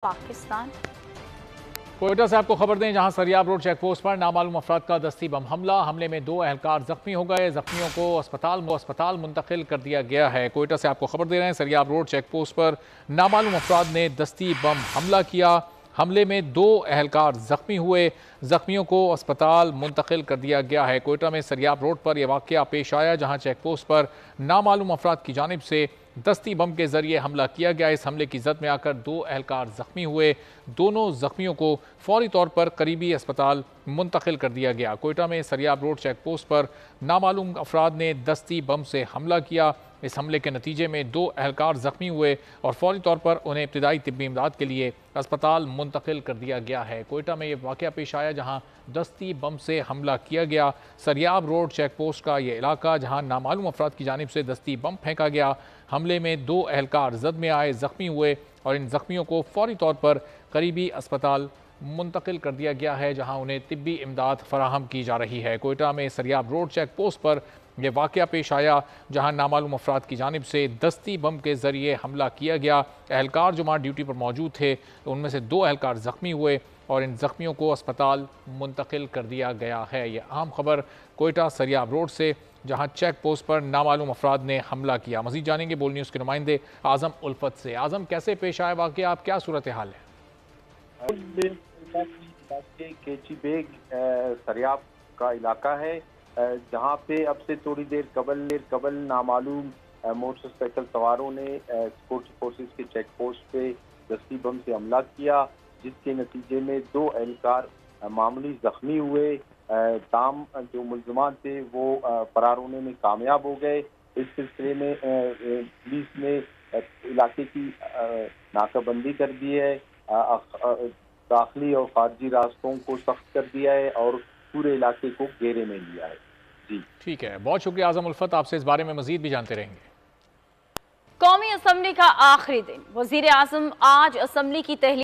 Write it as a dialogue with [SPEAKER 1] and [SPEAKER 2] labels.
[SPEAKER 1] पाकिस्तान।
[SPEAKER 2] कोयटा से आपको खबर दें, जहां सरियाब रोड चेक पोस्ट पर नामालूम अफराद का दस्ती बम हमले में 2 एहलकार जख्मी हो गए। जख्मियों को अस्पताल मुंतकिल कर दिया गया है। कोयटा से आपको खबर दे रहे हैं, सरियाब रोड चेक पोस्ट पर नामालूम अफराद ने दस्ती बम हमला किया। हमले में 2 एहलकार जख्मी हुए। जख्मियों को अस्पताल मुंतकिल कर दिया गया है। कोयटा में सरियाब रोड पर यह वाक़या पेश आया, जहां चेक पोस्ट पर नामालूम अफराद की जानिब से दस्ती बम के जरिए हमला किया गया। इस हमले की जद में आकर 2 एहलकार जख्मी हुए। दोनों जख्मियों को फौरी तौर पर करीबी अस्पताल मुंतकिल कर दिया गया। कोयटा में सरियाब रोड चेक पोस्ट पर नामालूम अफराद ने दस्ती बम से हमला किया। इस हमले के नतीजे में 2 एहलकार जख्मी हुए और फौरी तौर पर उन्हें इब्तिदाई तिब्बी इमदाद के लिए अस्पताल मुंतकिल कर दिया गया है। कोयटा में यह वाक़या पेश आया, जहां दस्ती बम से हमला किया गया। सरियाब रोड चेक पोस्ट का यह इलाका, जहां नामालूम अफराद की जानिब से दस्ती बम फेंका गया। हमले में 2 एहलकार जद में आए, जख्मी हुए और इन जख्मियों को फौरी तौर पर करीबी अस्पताल मुंतकिल कर दिया गया है, जहां उन्हें तिब्बी इमदाद फराहम की जा रही है। कोयटा में सरियाब रोड चेक पोस्ट पर यह वाक़या पेश आया, जहां नामालूम अफराद की जानिब से दस्ती बम के जरिए हमला किया गया। एहलकार जो वहाँ ड्यूटी पर मौजूद थे, उनमें से 2 एहलकार जख्मी हुए और इन जख्मियों को अस्पताल मुंतकिल कर दिया गया है। यह अहम खबर कोयटा सरियाब रोड से, जहां चेक पोस्ट पर नामालूम अफराद ने हमला किया। मजीद जानेंगे बोल न्यूज़ के नुमाइंदे आज़म उल्फत से। आज़म, कैसे पेश आया वाक़या, आप क्या सूरत हाल है?
[SPEAKER 3] केची बेग सरियाब का इलाका है, जहां पे अब से थोड़ी देर कबल नामालूम मोटरसाइकिल सवारों ने सिक्योरिटी फोर्सेस के चेक पोस्ट पे दस्ती बम से हमला किया, जिसके नतीजे में 2 एहलकार मामूली जख्मी हुए। ताम जो मुल्ज़मान थे वो फरार होने में कामयाब हो गए। इस सिलसिले में पुलिस ने इलाके की नाकाबंदी कर दी है, दाखिली और खारजी रास्तों को सख्त कर दिया है और पूरे इलाके को घेरे में लिया है। जी
[SPEAKER 2] ठीक है, बहुत शुक्रिया आज़म उल्फत, आपसे इस बारे में मजीद भी जानते रहेंगे।
[SPEAKER 1] कौमी असम्बली का आखिरी दिन, वजीर आज़म आज असम्बली की तहलील